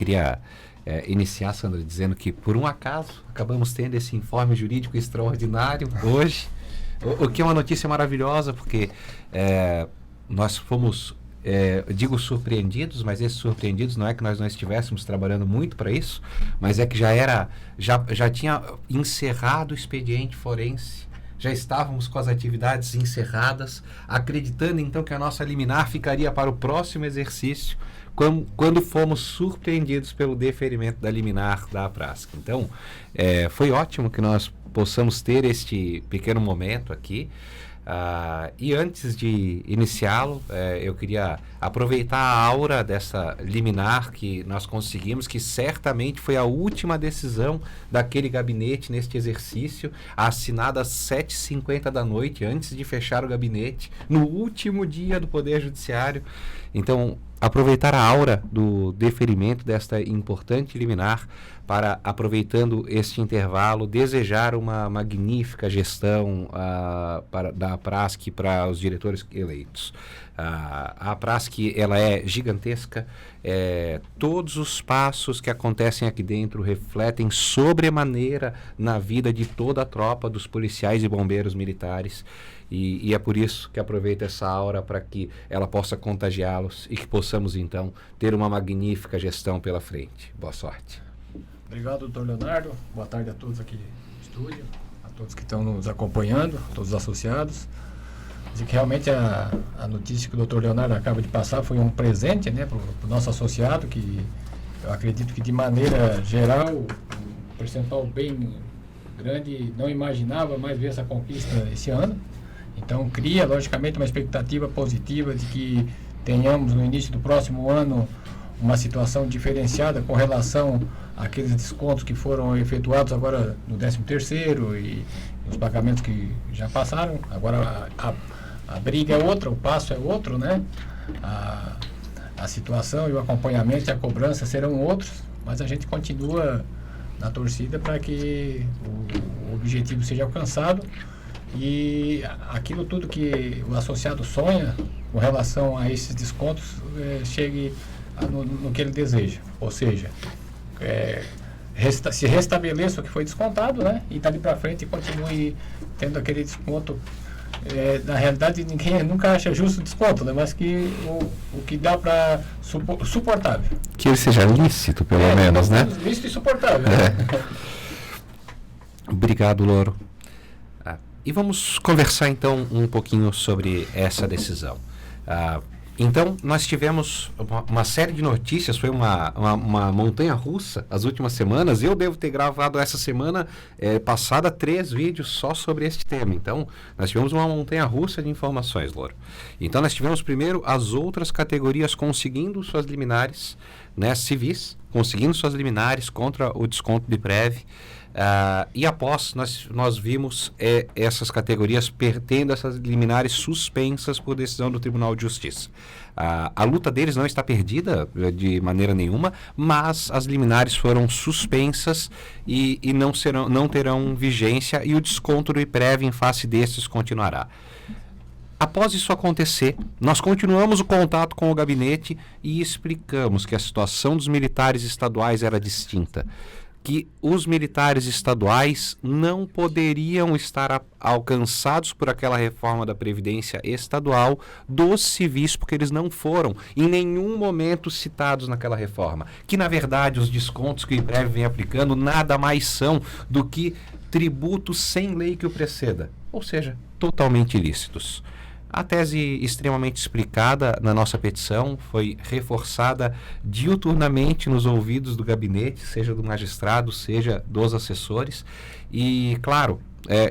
Queria iniciar, Sandra, dizendo que, por um acaso, acabamos tendo esse informe jurídico extraordinário hoje, o que é uma notícia maravilhosa, porque nós fomos, digo surpreendidos, mas esses surpreendidos não é que nós não estivéssemos trabalhando muito para isso, mas é que já tinha encerrado o expediente forense, já estávamos com as atividades encerradas, acreditando então que a nossa liminar ficaria para o próximo exercício, quando fomos surpreendidos pelo deferimento da liminar da APRASC. Então, foi ótimo que nós possamos ter este pequeno momento aqui. E antes de iniciá-lo, eu queria aproveitar a aura dessa liminar que nós conseguimos, que certamente foi a última decisão daquele gabinete neste exercício, assinada às 7h50 da noite, antes de fechar o gabinete, no último dia do Poder Judiciário. Então, aproveitar a aura do deferimento desta importante liminar para, aproveitando este intervalo, desejar uma magnífica gestão da APRASC para os diretores eleitos. A APRASC, ela é gigantesca, todos os passos que acontecem aqui dentro refletem sobremaneira na vida de toda a tropa dos policiais e bombeiros militares. E é por isso que aproveito essa aura para que ela possa contagiá-los e que possamos, então, ter uma magnífica gestão pela frente. Boa sorte. Obrigado, doutor Leonardo. Boa tarde a todos aqui no estúdio, a todos que estão nos acompanhando, a todos os associados. Dizer que realmente a notícia que o doutor Leonardo acaba de passar foi um presente, né, para o nosso associado, que eu acredito que, de maneira geral, um percentual bem grande não imaginava mais ver essa conquista esse ano. Então, cria, logicamente, uma expectativa positiva de que tenhamos, no início do próximo ano, uma situação diferenciada com relação àqueles descontos que foram efetuados agora no 13º e nos pagamentos que já passaram. Agora, a briga é outra, o passo é outro, né? A situação e o acompanhamento e a cobrança serão outros, mas a gente continua na torcida para que o objetivo seja alcançado. E aquilo tudo que o associado sonha com relação a esses descontos chegue no que ele deseja, ou seja, se restabeleça o que foi descontado, né, e dali para frente continue tendo aquele desconto. Na realidade, ninguém nunca acha justo o desconto, né, mas que o que dá para suportável. Que ele seja lícito, pelo menos, né? Lícito e suportável. Obrigado, Louro. E vamos conversar, então, um pouquinho sobre essa decisão. Então, nós tivemos uma série de notícias, foi uma montanha-russa as últimas semanas. Eu devo ter gravado essa semana passada 3 vídeos só sobre este tema. Então, nós tivemos uma montanha-russa de informações, Louro. Então, nós tivemos primeiro as outras categorias conseguindo suas liminares, né, civis, conseguindo suas liminares contra o desconto de prévio. E após nós vimos essas categorias tendo essas liminares suspensas por decisão do Tribunal de Justiça. A luta deles não está perdida de maneira nenhuma, mas as liminares foram suspensas e não terão vigência, e o desconto do IPREV em face destes continuará. Após isso acontecer, nós continuamos o contato com o gabinete e explicamos que a situação dos militares estaduais era distinta, que os militares estaduais não poderiam estar alcançados por aquela reforma da Previdência Estadual dos civis, porque eles não foram em nenhum momento citados naquela reforma. Que, na verdade, os descontos que o IPREV vem aplicando nada mais são do que tributos sem lei que o preceda, ou seja, totalmente ilícitos. A tese extremamente explicada na nossa petição foi reforçada diuturnamente nos ouvidos do gabinete, seja do magistrado, seja dos assessores. E, claro,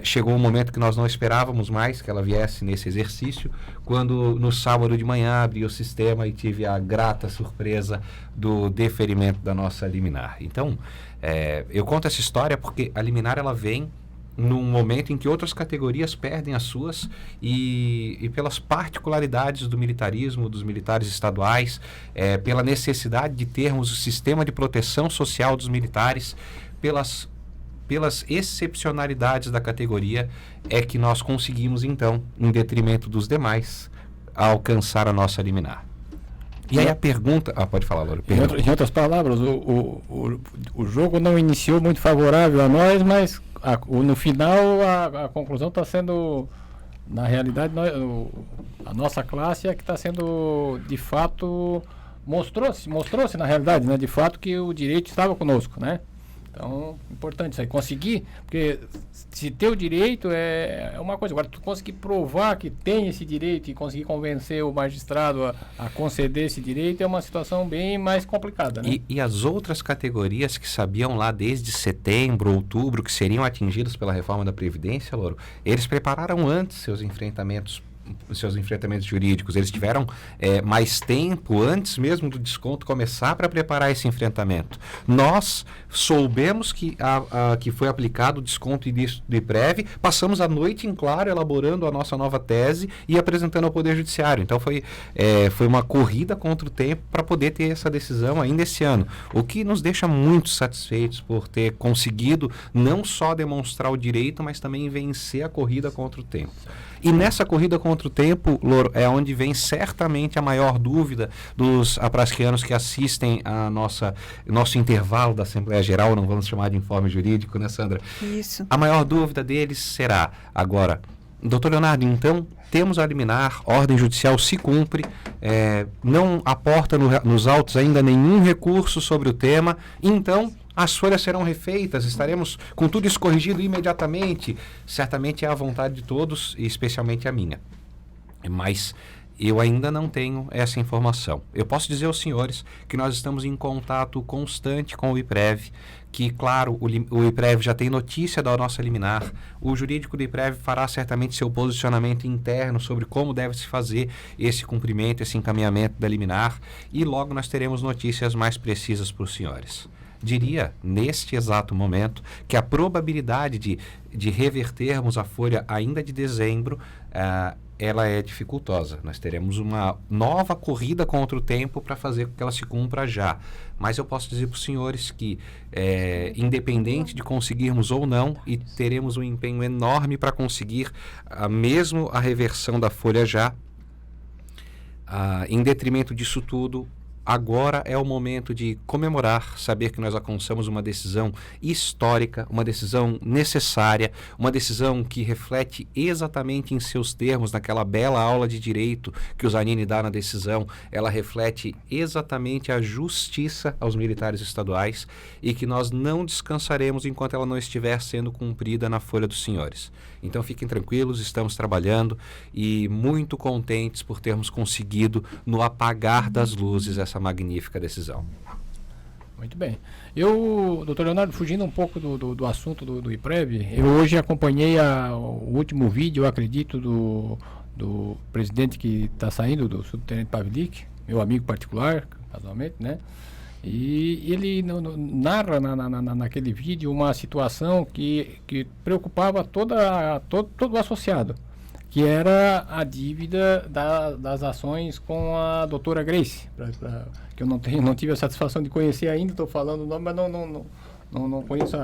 chegou um momento que nós não esperávamos mais que ela viesse nesse exercício, quando no sábado de manhã abri o sistema e tive a grata surpresa do deferimento da nossa liminar. Então, eu conto essa história porque a liminar ela vem num momento em que outras categorias perdem as suas e pelas particularidades do militarismo, dos militares estaduais, pela necessidade de termos o sistema de proteção social dos militares, pelas excepcionalidades da categoria, é que nós conseguimos, então, em detrimento dos demais, alcançar a nossa liminar. E aí a pergunta... pode falar, Louro. Em outras palavras, o jogo não iniciou muito favorável a nós, mas no final a conclusão está sendo, na realidade, a nossa classe é que está sendo, de fato, mostrou-se na realidade, né, de fato, que o direito estava conosco, né? Então, importante isso aí, conseguir, porque se ter o direito é uma coisa, agora tu conseguir provar que tem esse direito e conseguir convencer o magistrado a conceder esse direito é uma situação bem mais complicada, né? E as outras categorias que sabiam lá desde setembro, outubro, que seriam atingidos pela reforma da Previdência, Louro, eles prepararam antes seus enfrentamentos jurídicos, eles tiveram mais tempo antes mesmo do desconto começar para preparar esse enfrentamento. Nós soubemos que foi aplicado o desconto início do IPREV, passamos a noite em claro elaborando a nossa nova tese e apresentando ao Poder Judiciário. Então foi uma corrida contra o tempo para poder ter essa decisão ainda esse ano, o que nos deixa muito satisfeitos por ter conseguido não só demonstrar o direito, mas também vencer a corrida contra o tempo. E nessa corrida contra o tempo, Louro, é onde vem certamente a maior dúvida dos aprasquianos que assistem a nosso intervalo da Assembleia Geral, não vamos chamar de informe jurídico, né, Sandra? Isso. A maior dúvida deles será, agora, doutor Leonardo, então, temos a liminar, ordem judicial se cumpre, não aporta nos autos ainda nenhum recurso sobre o tema, então as folhas serão refeitas, estaremos com tudo isso corrigido imediatamente. Certamente é a vontade de todos, e especialmente a minha. Mas eu ainda não tenho essa informação. Eu posso dizer aos senhores que nós estamos em contato constante com o IPREV, que, claro, o IPREV já tem notícia da nossa liminar, o jurídico do IPREV fará certamente seu posicionamento interno sobre como deve se fazer esse cumprimento, esse encaminhamento da liminar, e logo nós teremos notícias mais precisas para os senhores. Diria, neste exato momento, que a probabilidade de revertermos a folha ainda de dezembro, ela é dificultosa. Nós teremos uma nova corrida contra o tempo para fazer com que ela se cumpra já. Mas eu posso dizer para os senhores que, independente de conseguirmos ou não, e teremos um empenho enorme para conseguir mesmo a reversão da folha já, em detrimento disso tudo, agora é o momento de comemorar, saber que nós alcançamos uma decisão histórica, uma decisão necessária, uma decisão que reflete exatamente em seus termos, naquela bela aula de direito que o Zanini dá na decisão, ela reflete exatamente a justiça aos militares estaduais e que nós não descansaremos enquanto ela não estiver sendo cumprida na folha dos senhores. Então fiquem tranquilos, estamos trabalhando e muito contentes por termos conseguido, no apagar das luzes, essa magnífica decisão. Muito bem. Doutor Leonardo, fugindo um pouco do assunto do IPREV, eu hoje acompanhei o último vídeo, eu acredito, do presidente que está saindo, do subtenente Pavlik, meu amigo particular, casualmente, né? E ele narra naquele vídeo uma situação que preocupava todo o associado, que era a dívida das ações com a doutora Grace, que eu não tive a satisfação de conhecer ainda, estou falando o nome, mas não conheço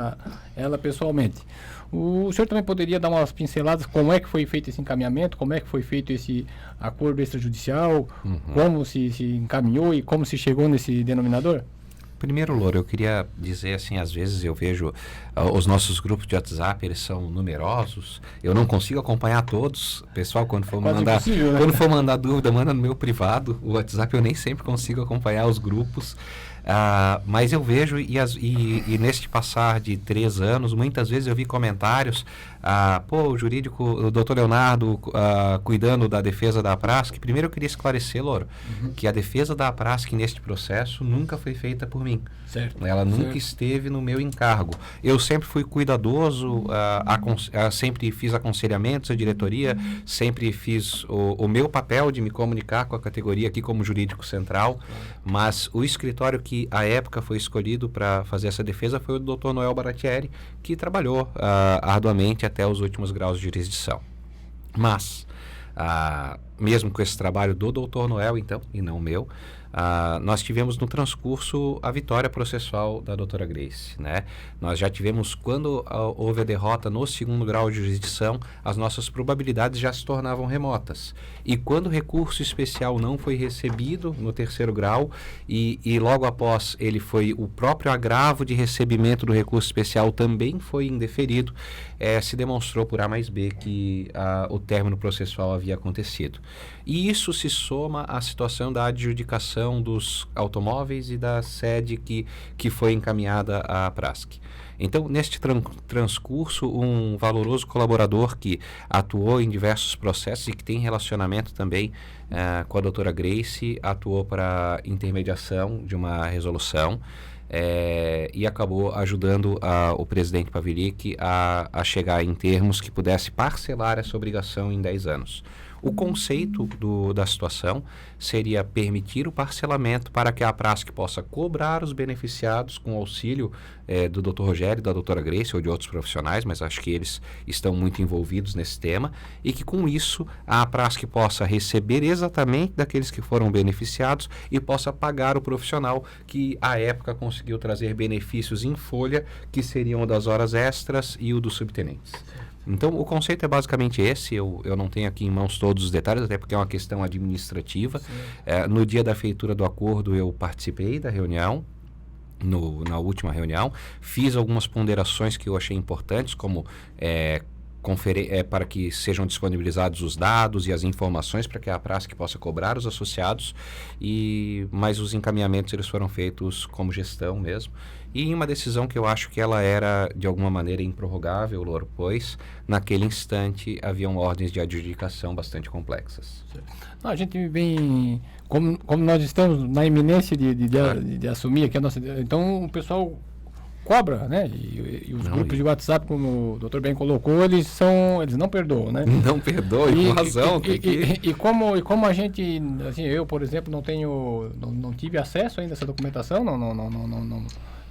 ela pessoalmente. O senhor também poderia dar umas pinceladas como é que foi feito esse encaminhamento, como é que foi feito esse acordo extrajudicial, como se encaminhou e como se chegou nesse denominador? Primeiro, Louro, eu queria dizer assim, às vezes eu vejo os nossos grupos de WhatsApp, eles são numerosos, eu não consigo acompanhar todos. Pessoal, quando for mandar dúvida, manda no meu privado. O WhatsApp eu nem sempre consigo acompanhar os grupos. Mas eu vejo, e neste passar de 3 anos, muitas vezes eu vi comentários, o jurídico, o doutor Leonardo, cuidando da defesa da APRASC. Primeiro eu queria esclarecer, Louro, que a defesa da APRASC neste processo nunca foi feita por mim. Certo. Ela nunca esteve no meu encargo. Eu sempre fui cuidadoso, sempre fiz aconselhamentos à diretoria, sempre fiz o meu papel de me comunicar com a categoria aqui como jurídico central, mas o escritório que à época foi escolhido para fazer essa defesa foi o Dr. Noel Baratieri, que trabalhou arduamente até os últimos graus de jurisdição. Mas, mesmo com esse trabalho do Dr. Noel, então, e não meu, nós tivemos no transcurso a vitória processual da doutora Grace, né? Nós já tivemos, quando houve a derrota no segundo grau de jurisdição, as nossas probabilidades já se tornavam remotas. E quando o recurso especial não foi recebido no terceiro grau e logo após ele foi, o próprio agravo de recebimento do recurso especial também foi indeferido, se demonstrou por A mais B que o término processual havia acontecido. E isso se soma à situação da adjudicação dos automóveis e da sede que foi encaminhada à Prasc. Então, neste transcurso, um valoroso colaborador que atuou em diversos processos e que tem relacionamento também com a doutora Grace, atuou para intermediação de uma resolução e acabou ajudando o presidente Pavelic a chegar em termos que pudesse parcelar essa obrigação em 10 anos. O conceito da situação seria permitir o parcelamento para que a Prasc possa cobrar os beneficiados com auxílio do Dr. Rogério e da doutora Grace ou de outros profissionais, mas acho que eles estão muito envolvidos nesse tema, e que com isso a Prasc possa receber exatamente daqueles que foram beneficiados e possa pagar o profissional que à época conseguiu trazer benefícios em folha, que seriam o das horas extras e o dos subtenentes. Então, o conceito é basicamente esse. Eu não tenho aqui em mãos todos os detalhes, até porque é uma questão administrativa. No dia da feitura do acordo, eu participei da reunião, na última reunião, fiz algumas ponderações que eu achei importantes, como para que sejam disponibilizados os dados e as informações para que a Prasc possa cobrar os associados, mas os encaminhamentos eles foram feitos como gestão mesmo. E em uma decisão que eu acho que ela era, de alguma maneira, improrrogável, Louro, pois, naquele instante, haviam ordens de adjudicação bastante complexas. Não, a gente vem... Como nós estamos na iminência de assumir aqui a nossa... Então, o pessoal cobra, né? E os grupos de WhatsApp, como o doutor bem colocou, eles não perdoam, né? Não perdoam, com razão. E como a gente... Assim, eu, por exemplo, não tive acesso ainda a essa documentação,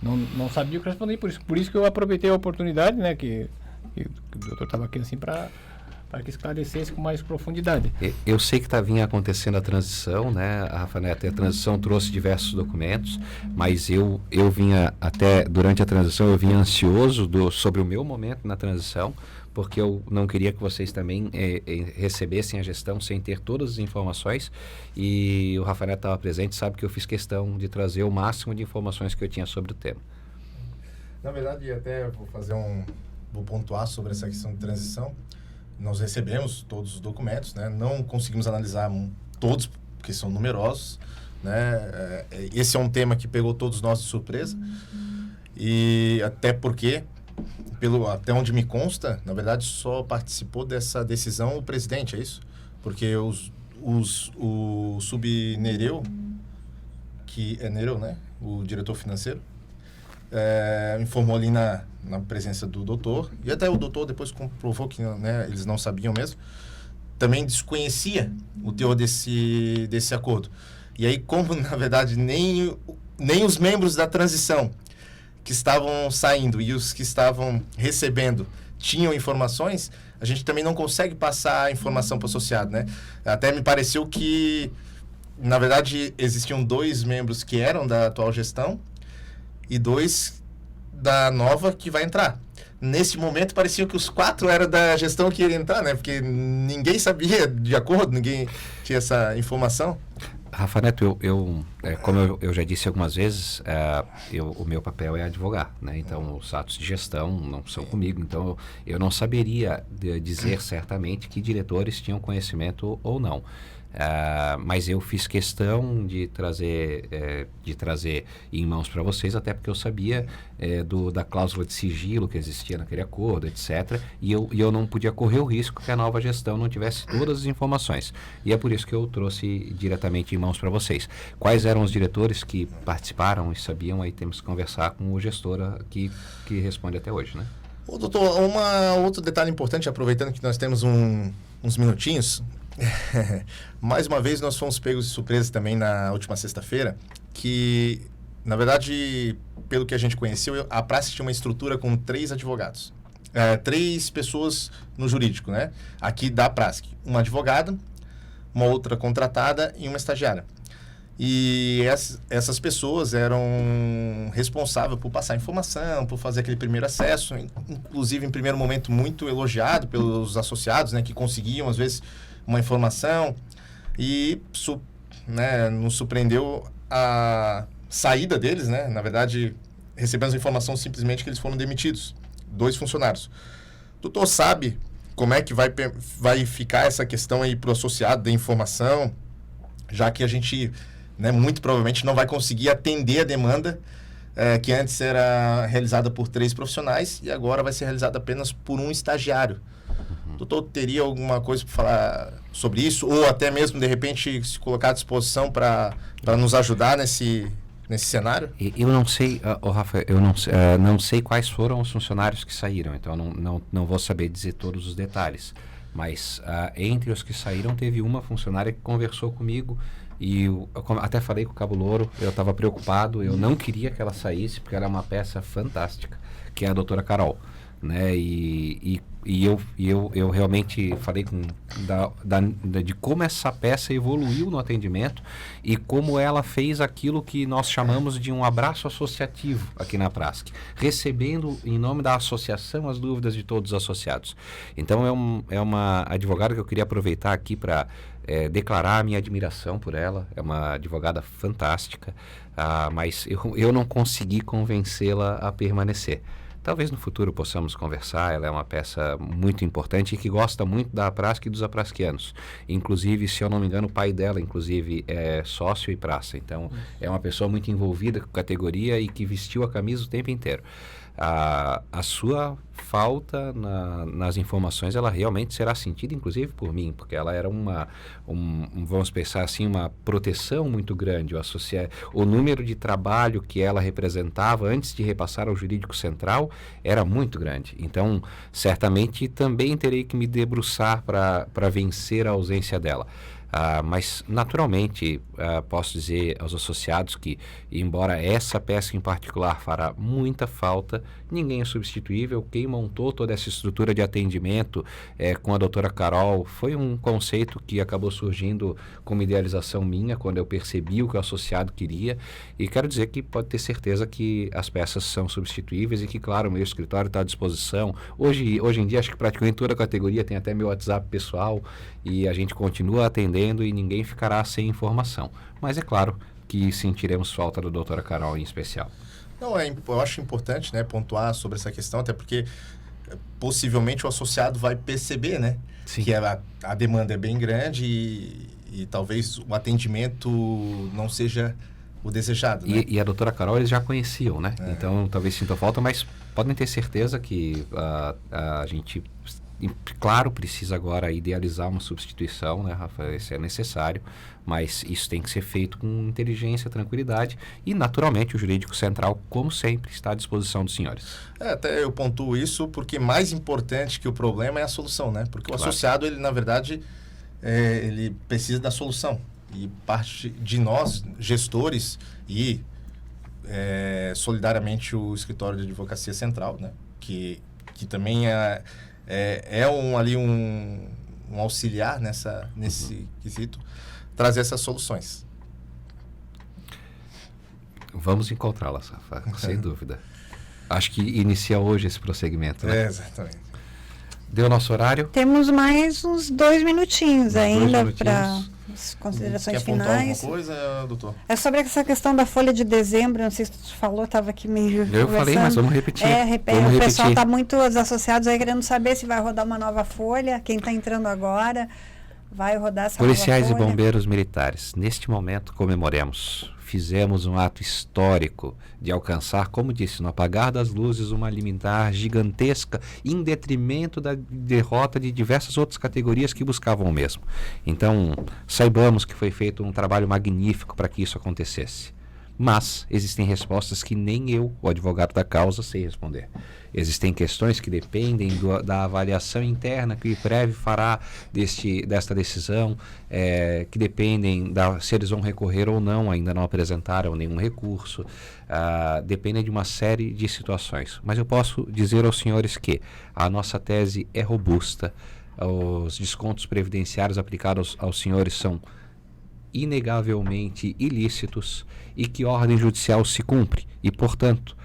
não sabia o que responder, por isso que eu aproveitei a oportunidade, né, que o doutor estava aqui assim para que esclarecesse com mais profundidade. Eu sei que vinha acontecendo a transição, né, Rafa Neto, a transição trouxe diversos documentos, mas eu vinha até, durante a transição, eu vinha ansioso sobre o meu momento na transição, porque eu não queria que vocês também recebessem a gestão sem ter todas as informações, e o Rafa Neto estava presente, sabe que eu fiz questão de trazer o máximo de informações que eu tinha sobre o tema. Na verdade, até vou pontuar sobre essa questão de transição. Nós recebemos todos os documentos, né? Não conseguimos analisar todos, porque são numerosos, né? Esse é um tema que pegou todos nós de surpresa, e até porque... até onde me consta, na verdade, só participou dessa decisão o presidente, é isso? Porque o subnereu, que é Nereu, né? O diretor financeiro, informou ali na presença do doutor, e até o doutor depois comprovou que, né, eles não sabiam mesmo, também desconhecia o teor desse acordo. E aí, como, na verdade, nem os membros da transição que estavam saindo e os que estavam recebendo tinham informações, a gente também não consegue passar a informação para o associado, né? Até me pareceu que, na verdade, existiam 2 membros que eram da atual gestão e 2 da nova que vai entrar. Nesse momento, parecia que os 4 eram da gestão que iria entrar, né? Porque ninguém sabia de acordo, ninguém tinha essa informação. Rafa Neto, como eu já disse algumas vezes, o meu papel é advogar, né? Então, os atos de gestão não são comigo. Então, eu não saberia dizer certamente que diretores tinham conhecimento ou não. Mas eu fiz questão de trazer em mãos para vocês, até porque eu sabia da cláusula de sigilo que existia naquele acordo, etc. E eu não podia correr o risco que a nova gestão não tivesse todas as informações. E é por isso que eu trouxe diretamente em mãos para vocês. Quais eram os diretores que participaram e sabiam? Aí temos que conversar com o gestor que responde até hoje, né? Ô, doutor, outro detalhe importante, aproveitando que nós temos uns minutinhos... Mais uma vez nós fomos pegos de surpresa também na última sexta-feira, que na verdade, pelo que a gente conheceu, a Prasc tinha uma estrutura com 3 advogados, 3 pessoas no jurídico, né? Aqui da Prasc, uma advogada, uma outra contratada e uma estagiária. E essas pessoas eram responsáveis por passar informação, por fazer aquele primeiro acesso, inclusive em primeiro momento muito elogiado pelos associados, né, que conseguiam às vezes uma informação, e nos surpreendeu a saída deles, né? Na verdade, recebemos a informação simplesmente que eles foram demitidos, 2 funcionários. O doutor sabe como é que vai ficar essa questão aí para o associado da informação, já que a gente, né, muito provavelmente não vai conseguir atender a demanda que antes era realizada por 3 profissionais e agora vai ser realizada apenas por um estagiário. O doutor teria alguma coisa para falar sobre isso? Ou até mesmo, de repente, se colocar à disposição para nos ajudar nesse cenário? Eu não sei, Rafa, eu não sei quais foram os funcionários que saíram, então não vou saber dizer todos os detalhes. Mas entre os que saíram, teve uma funcionária que conversou comigo e eu até falei com o Cabo Louro, eu estava preocupado, eu não queria que ela saísse, porque ela é uma peça fantástica, que é a doutora Carol, né? E eu realmente falei de como essa peça evoluiu no atendimento e como ela fez aquilo que nós chamamos de um abraço associativo aqui na Prasc, recebendo em nome da associação as dúvidas de todos os associados. Então é uma advogada que eu queria aproveitar aqui para declarar a minha admiração por ela. É uma advogada fantástica, mas eu não consegui convencê-la a permanecer. Talvez no futuro possamos conversar. Ela é uma peça muito importante e que gosta muito da Prasc e dos aprasquianos. Inclusive, se eu não me engano, o pai dela, inclusive, é sócio e praça. Então, é uma pessoa muito envolvida com a categoria e que vestiu a camisa o tempo inteiro. A sua falta nas informações, ela realmente será sentida, inclusive por mim, porque ela era vamos pensar assim, uma proteção muito grande. O número de trabalho que ela representava antes de repassar ao jurídico central era muito grande. Então, certamente também terei que me debruçar para vencer a ausência dela. Mas, naturalmente, posso dizer aos associados que, embora essa peça em particular fará muita falta, ninguém é substituível. Quem montou toda essa estrutura de atendimento com a doutora Carol foi um conceito que acabou surgindo como idealização minha, quando eu percebi o que o associado queria. E quero dizer que pode ter certeza que as peças são substituíveis e que, claro, o meu escritório está à disposição. Hoje em dia, acho que praticamente toda a categoria tem até meu WhatsApp pessoal e a gente continua atendendo e ninguém ficará sem informação. Mas é claro que sentiremos falta da doutora Carol em especial. Não, eu acho importante, né, pontuar sobre essa questão, até porque possivelmente o associado vai perceber, né, Sim. que a demanda é bem grande e talvez o atendimento não seja o desejado, né? E a doutora Carol eles já conheciam, né? Então talvez sinta falta, mas podem ter certeza que a gente... Claro, precisa agora idealizar uma substituição, né, Rafa? Isso é necessário, mas isso tem que ser feito com inteligência, tranquilidade e, naturalmente, o Jurídico Central, como sempre, está à disposição dos senhores. Até eu pontuo isso porque mais importante que o problema é a solução, né? Porque o associado, ele, na verdade, ele precisa da solução. E parte de nós, gestores e, solidariamente, o Escritório de Advocacia Central, né? Que também é um auxiliar nesse quesito, trazer essas soluções. Vamos encontrá-las, Rafa, sem dúvida. Acho que inicia hoje esse prosseguimento, né? Exatamente. Deu nosso horário? Temos mais uns 2 minutinhos ainda para as considerações Quer apontar finais. alguma coisa, doutor? É sobre essa questão da folha de dezembro, não sei se tu falou, estava aqui meio Eu falei, mas vamos repetir. O pessoal está muito, os associados aí querendo saber se vai rodar uma nova folha, quem está entrando agora vai rodar essa Policiais nova folha. e bombeiros militares, neste momento comemoremos. Fizemos um ato histórico de alcançar, como disse, no apagar das luzes, uma liminar gigantesca em detrimento da derrota de diversas outras categorias que buscavam o mesmo. Então, saibamos que foi feito um trabalho magnífico para que isso acontecesse. Mas existem respostas que nem eu, o advogado da causa, sei responder. Existem questões que dependem da avaliação interna que o IPREV fará desta decisão, que dependem se eles vão recorrer ou não, ainda não apresentaram nenhum recurso, dependem de uma série de situações. Mas eu posso dizer aos senhores que a nossa tese é robusta, os descontos previdenciários aplicados aos senhores são inegavelmente ilícitos e que ordem judicial se cumpre e, portanto,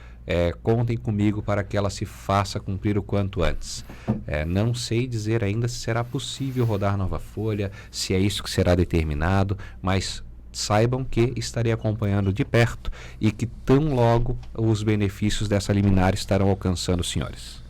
contem comigo para que ela se faça cumprir o quanto antes. Não sei dizer ainda se será possível rodar nova folha, se é isso que será determinado, mas saibam que estarei acompanhando de perto e que tão logo os benefícios dessa liminar estarão alcançando os senhores.